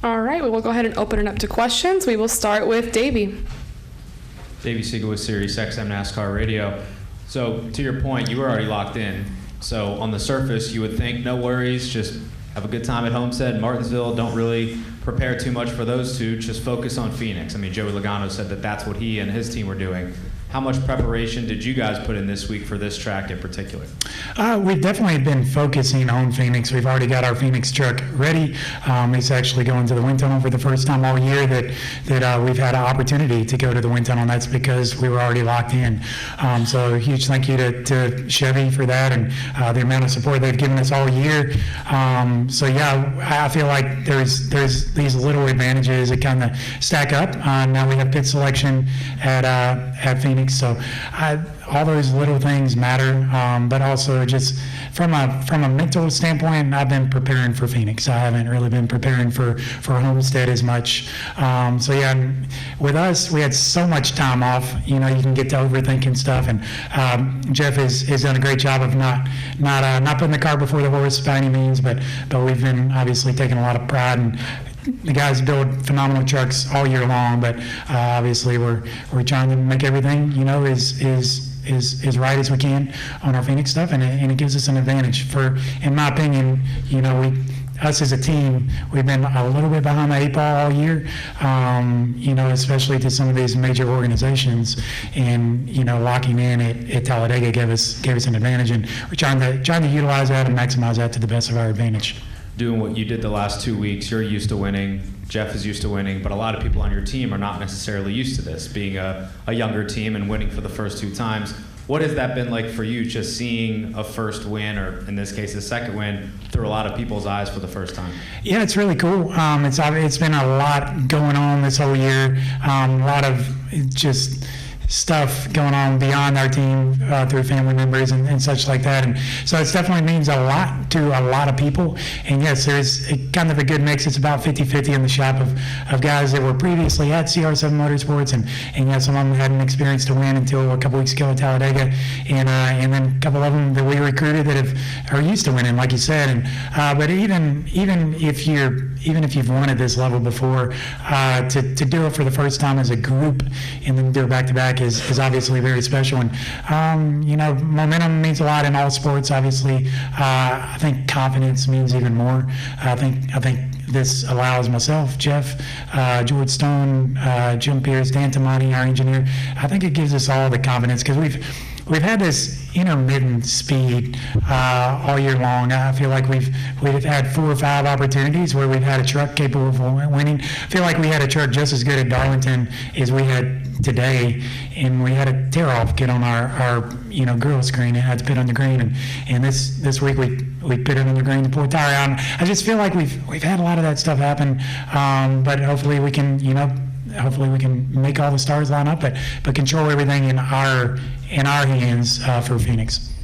All right, we will go ahead and open it up to questions. We will start with Davey. Davey Siegel with Sirius XM NASCAR Radio. So to your point, you were already locked in. So on the surface, you would think no worries, just have a good time at Homestead, Martinsville. Don't really prepare too much for those two. Just focus on Phoenix. I mean, Joey Logano said that that's what he and his team were doing. How much preparation did you guys put in this week for this track in particular? We've definitely been focusing on Phoenix. We've already got our Phoenix truck ready. It's actually going to the wind tunnel for the first time all year that we've had an opportunity to go to the wind tunnel, and that's because we were already locked in. So a huge thank you to Chevy for that and the amount of support they've given us all year. So yeah, I feel like there's these little advantages that kind of stack up. Now we have pit selection at Phoenix. So all those little things matter, but also just from a mental standpoint, I've been preparing for Phoenix. I haven't really been preparing for Homestead as much. So yeah, with us, we had so much time off. You know, you can get to overthinking stuff, and Jeff has done a great job of not putting the cart before the horse by any means, but we've been obviously taking a lot of pride in. The guys build phenomenal trucks all year long, but obviously we're trying to make everything, you know, as right as we can on our Phoenix stuff, and it gives us an advantage. In my opinion, you know, us as a team, we've been a little bit behind the eight ball all year, you know, especially to some of these major organizations, and you know, locking in at Talladega gave us an advantage, and we're trying to utilize that and maximize that to the best of our advantage. Doing what you did the last 2 weeks, you're used to winning, Jeff is used to winning, but a lot of people on your team are not necessarily used to this, being a younger team and winning for the first 2 times. What has that been like for you, just seeing a first win, or in this case a second win, through a lot of people's eyes for the first time? Yeah, it's really cool. It's been a lot going on this whole year, a lot of just stuff going on beyond our team through family members and such like that, and so it definitely means a lot to a lot of people. And yes, there's kind of a good mix. It's about 50-50 in the shop of guys that were previously at CR7 Motorsports, and yeah, some of them hadn't experienced a win until a couple weeks ago at Talladega, and then a couple of them that we recruited that are used to winning, like you said. And but even if you've won at this level before, to do it for the first time as a group and then do it back to back is obviously very special. And you know, momentum means a lot in all sports. Obviously, I think confidence means even more. I think this allows myself, Jeff, George Stone, Jim Pierce, Dan Tamani, our engineer. I think it gives us all the confidence, because we've had this intermittent speed all year long. I feel like we've had 4 or 5 opportunities where we've had a truck capable of winning. I feel like we had a truck just as good at Darlington as we had today, and we had a tear-off get on our grill screen and had to pit on the green, and this week we pitted on the green to pull a tire out. I just feel like we've had a lot of that stuff happen, but hopefully we can make all the stars line up, but control everything in our hands for Phoenix.